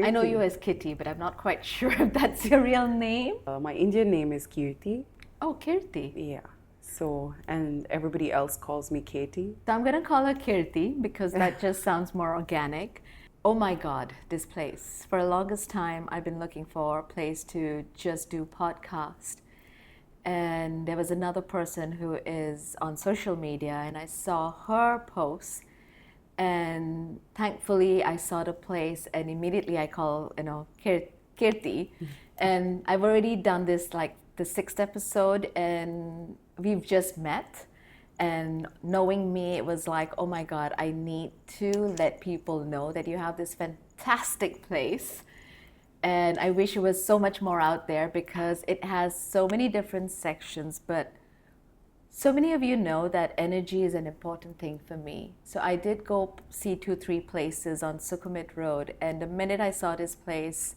I know you as Kitty, but I'm not quite sure if that's your real name. My Indian name is Kirty. Oh, Kirty. Yeah. So, and everybody else calls me Katie. So I'm going to call her Kirty because that just sounds more organic. Oh my God, this place. For the longest time, I've been looking for a place to just do podcast. And there was another person who is on social media, and I saw her post. And thankfully, I saw the place, and immediately I call, Kirty. And I've already done this like the 6th episode, and we've just met. And knowing me, it was like, oh my God, I need to let people know that you have this fantastic place. And I wish it was so much more out there because it has so many different sections. But so many of you know that energy is an important thing for me. So I did go see 2-3 places on Sukhumvit Road. And the minute I saw this place,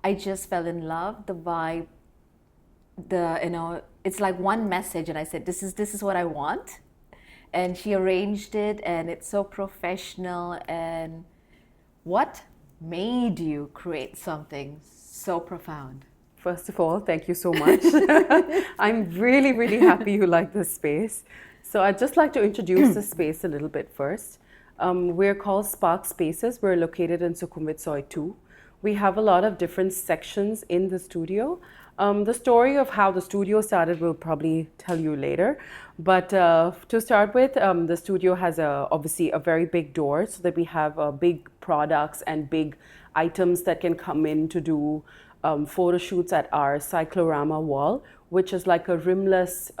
I just fell in love. The vibe, it's like one message, and I said, this is what I want. And she arranged it, and it's so professional. And what made you create something so profound? First of all, thank you so much. I'm really, really happy you like this space. So I'd just like to introduce the space a little bit first. We're called Sparq Spaces. We're located in Sukhumvit Soy 2. We have a lot of different sections in the studio. The story of how the studio started we'll probably tell you later. But to start with, the studio has obviously a very big door so that we have big products and big items that can come in to do photo shoots at our cyclorama wall, which is like a rimless,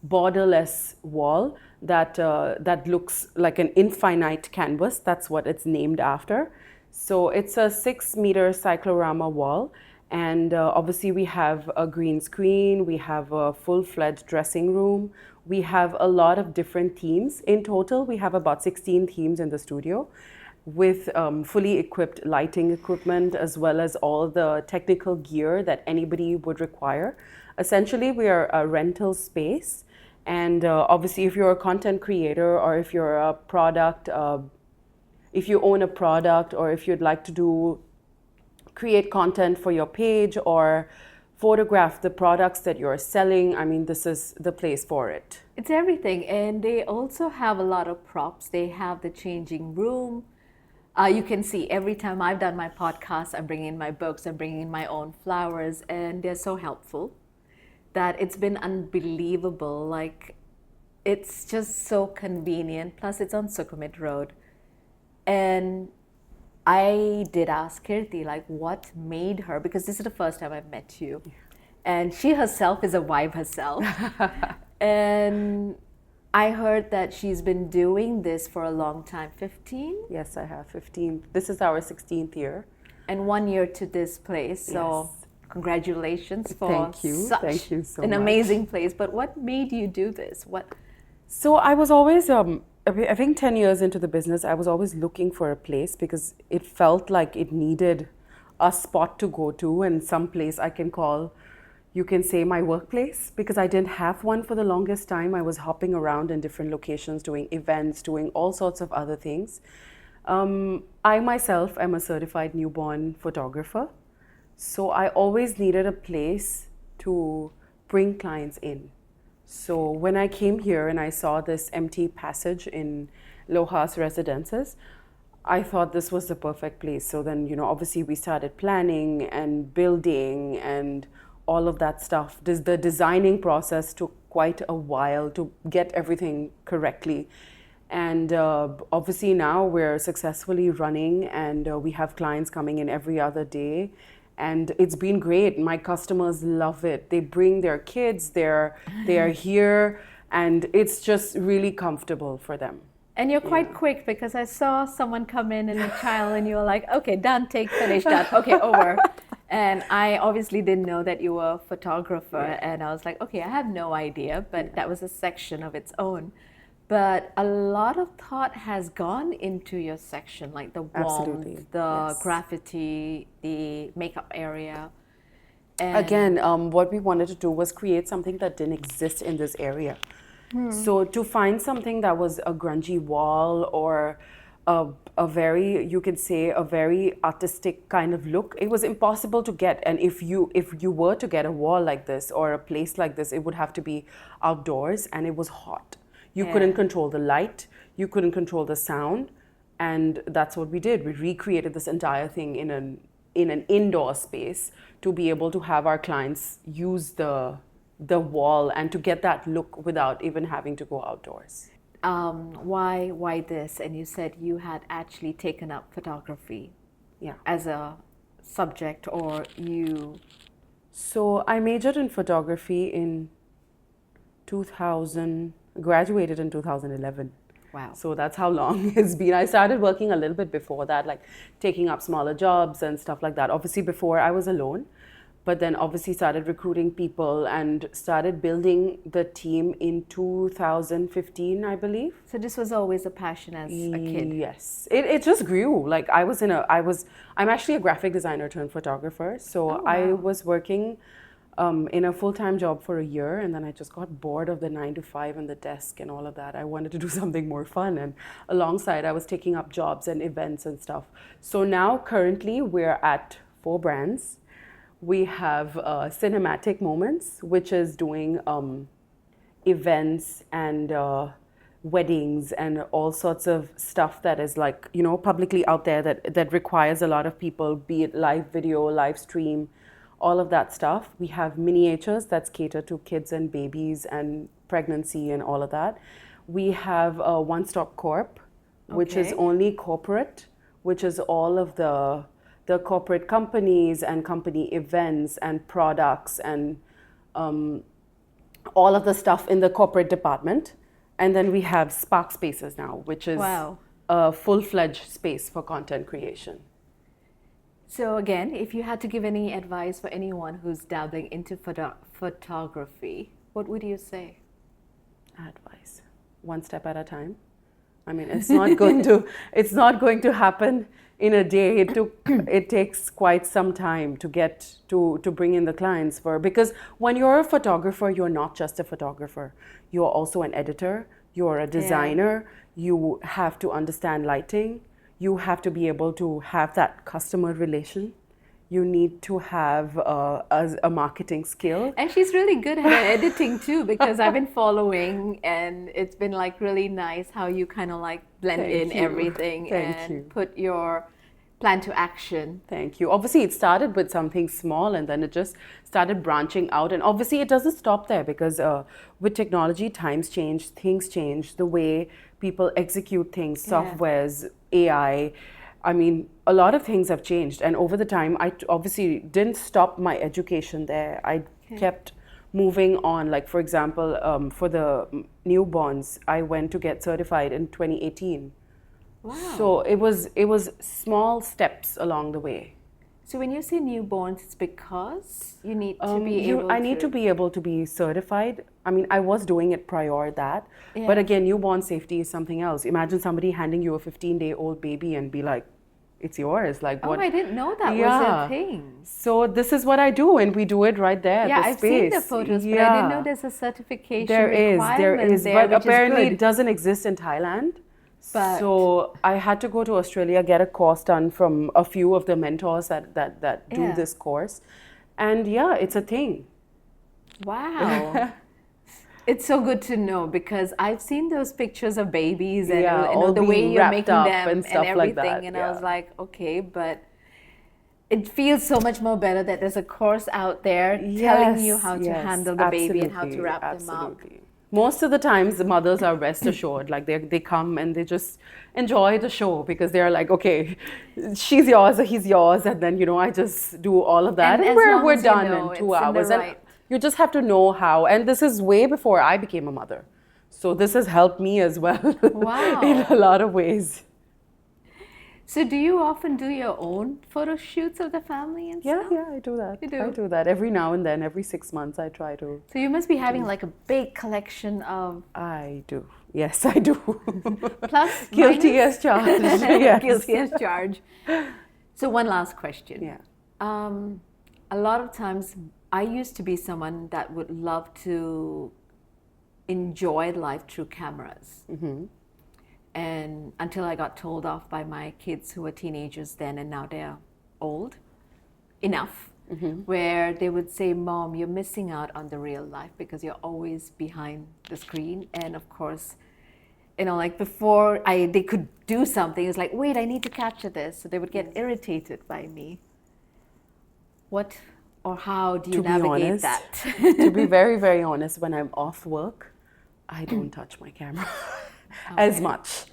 borderless wall that looks like an infinite canvas. That's what it's named after. So it's a 6-meter cyclorama wall. And obviously we have a green screen, we have a full-fledged dressing room, we have a lot of different themes. In total, we have about 16 themes in the studio with fully equipped lighting equipment as well as all the technical gear that anybody would require. Essentially, we are a rental space. And obviously, if you're a content creator or if you're a product, if you own a product or if you'd like to create content for your page or photograph the products that you're selling, I mean, this is the place for it. It's everything. And they also have a lot of props. They have the changing room. You can see every time I've done my podcast, I'm bringing in my books, I'm bringing in my own flowers, and they're so helpful that it's been unbelievable. Like, it's just so convenient. Plus, it's on Sukhumvit Road. And I did ask Kirty, like, what made her, because this is the first time I've met you. And she herself is a vibe herself. And I heard that she's been doing this for a long time. 15? Yes, I have 15. This is our 16th year. And 1 year to this place. So yes. Congratulations for Thank you so an much. Amazing place. But what made you do this? So I was always, I think 10 years into the business, I was always looking for a place because it felt like it needed a spot to go to and some place I can call, you can say, my workplace, because I didn't have one for the longest time. I was hopping around in different locations, doing events, doing all sorts of other things. I myself am a certified newborn photographer. So I always needed a place to bring clients in. So when I came here and I saw this empty passage in Lohas Residences, I thought this was the perfect place. So then, obviously we started planning and building and all of that stuff. The designing process took quite a while to get everything correctly. And obviously now we're successfully running and we have clients coming in every other day. And it's been great. My customers love it. They bring their kids, they are here, and it's just really comfortable for them. And you're quite quick because I saw someone come in and a child and you were like, okay, done, finish that, okay, over. And I obviously didn't know that you were a photographer. And I was like, okay, I have no idea, but that was a section of its own. But a lot of thought has gone into your section, like the warmth, the graffiti, the makeup area. And again, what we wanted to do was create something that didn't exist in this area. So to find something that was a grungy wall or a very, you can say, a very artistic kind of look. It was impossible to get, and if you were to get a wall like this or a place like this, it would have to be outdoors, and it was hot. You couldn't control the light, you couldn't control the sound, and that's what we did. We recreated this entire thing in an indoor space to be able to have our clients use the wall and to get that look without even having to go outdoors. Why this? And you said you had actually taken up photography as a subject, or you... So I majored in photography in 2000, graduated in 2011. Wow. So that's how long it's been. I started working a little bit before that, like taking up smaller jobs and stuff like that. Obviously before I was alone, but then obviously started recruiting people and started building the team in 2015, I believe. So this was always a passion as a kid? Yes. It just grew. Like I'm actually a graphic designer turned photographer. So I was working in a full-time job for a year, and then I just got bored of the 9 to 5 and the desk and all of that. I wanted to do something more fun, and alongside I was taking up jobs and events and stuff. So now currently we're at 4 brands. We have Cinematic Moments, which is doing events and weddings and all sorts of stuff that is like, you know, publicly out there that requires a lot of people, be it live video, live stream, all of that stuff. We have Miniatures that's catered to kids and babies and pregnancy and all of that. We have One Stop Corp, which is only corporate, which is all of the corporate companies and company events and products and all of the stuff in the corporate department. And then we have Sparq Spaces now, which is a full-fledged space for content creation. So again, if you had to give any advice for anyone who's dabbling into photography, what would you say? Advice: one step at a time. I mean, it's not going to happen in a day. It takes quite some time to get to bring in the clients because when you're a photographer, you're not just a photographer. You're also an editor, you're a designer, you have to understand lighting, you have to be able to have that customer relation. You need to have a marketing skill. And she's really good at editing too, because I've been following, and it's been like really nice how you kind of like blend in everything and put your plan to action. Thank you. Obviously, it started with something small, and then it just started branching out. And obviously, it doesn't stop there because with technology, times change, things change, the way people execute things, softwares, AI. I mean, a lot of things have changed, and over the time, I obviously didn't stop my education there. I kept moving on. Like, for example, for the newborns, I went to get certified in 2018. Wow. So it was small steps along the way. So when you say newborns, it's because you need to be able I need to be able to be certified. I mean, I was doing it prior that, but again, newborn safety is something else. Imagine somebody handing you a 15-day-old baby and be like, it's yours. Like, what? I didn't know that was a thing. So this is what I do, and we do it right there at the I've space. seen the photos, but I didn't know there's a certification there requirement is, there, but apparently it doesn't exist in Thailand. So I had to go to Australia, get a course done from a few of the mentors that do this course. And it's a thing. Wow. It's so good to know, because I've seen those pictures of babies and you know, the way you're making them and everything. Like that. And I was like, okay, but it feels so much more better that there's a course out there telling you how to handle the baby and how to wrap them up. Most of the times, the mothers are rest assured. Like they come and they just enjoy the show because they're like, okay, she's yours or he's yours, and then I just do all of that, and we're done in 2 hours. And you just have to know how. And this is way before I became a mother, so this has helped me as well. Wow. In a lot of ways. So do you often do your own photo shoots of the family and stuff? Yeah, I do that. You do? I do that every now and then, every 6 months I try to. So you must be having like a big collection of... I do. Yes, I do. Plus, guilty as charged. Yes. Guilty as charged. So one last question. Yeah. A lot of times I used to be someone that would love to enjoy life through cameras. Mm-hmm. and until I got told off by my kids who were teenagers then, and now they're old enough, where they would say, Mom, you're missing out on the real life because you're always behind the screen. And of course, like before they could do something, it's like, wait, I need to capture this. So they would get irritated by me. What or how do you navigate that? To be very, very honest, when I'm off work, I don't touch my camera as much.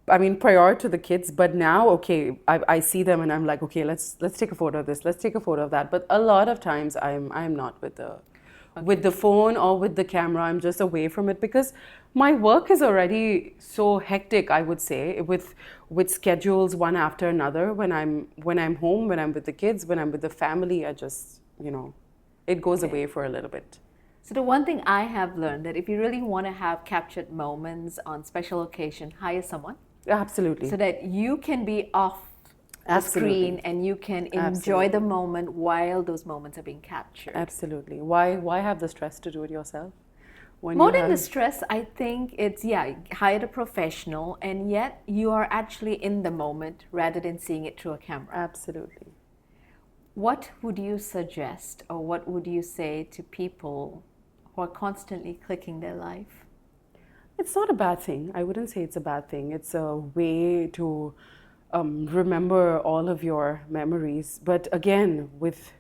I mean, prior to the kids, but now, okay, I see them and I'm like, okay, let's take a photo of this, let's take a photo of that. But a lot of times I'm not with the phone or with the camera. I'm just away from it because my work is already so hectic, I would say, with schedules one after another. When I'm home, when I'm with the kids, when I'm with the family, I just, it goes away for a little bit. So the one thing I have learned, that if you really want to have captured moments on special occasion, hire someone. Absolutely. So that you can be off the screen and you can enjoy the moment while those moments are being captured. Absolutely. Why have the stress to do it yourself? More than the stress, I think it's, hire a professional, and yet you are actually in the moment rather than seeing it through a camera. Absolutely. What would you suggest, or what would you say to people who are constantly clicking their life? It's not a bad thing. I wouldn't say it's a bad thing. It's a way to remember all of your memories. But again, with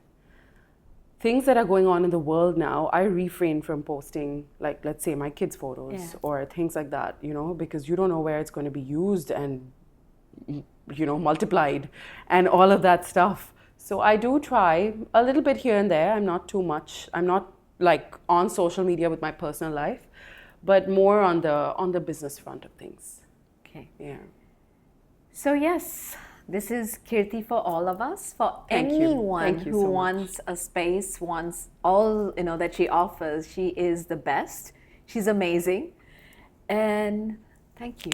things that are going on in the world now, I refrain from posting, like, let's say, my kids' photos or things like that, because you don't know where it's going to be used and, multiplied and all of that stuff. So I do try a little bit here and there. I'm not too much. I'm not like on social media with my personal life, but more on the business front of things. Okay. Yeah. So yes, this is Kirty for all of us. For anyone who wants a space, wants all that she offers, she is the best. She's amazing, and thank you.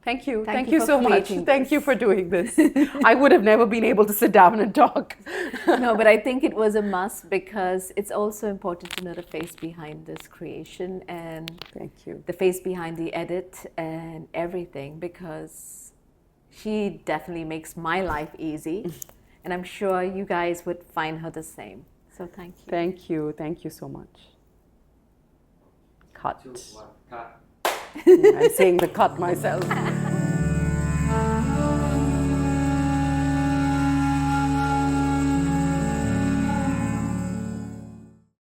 Thank you. Thank you so much. This. Thank you for doing this. I would have never been able to sit down and talk. No, but I think it was a must because it's also important to know the face behind this creation and thank you. The face behind the edit and everything, because she definitely makes my life easy. And I'm sure you guys would find her the same. So thank you. Thank you. Thank you so much. Cut. Cut. I'm saying the cut myself.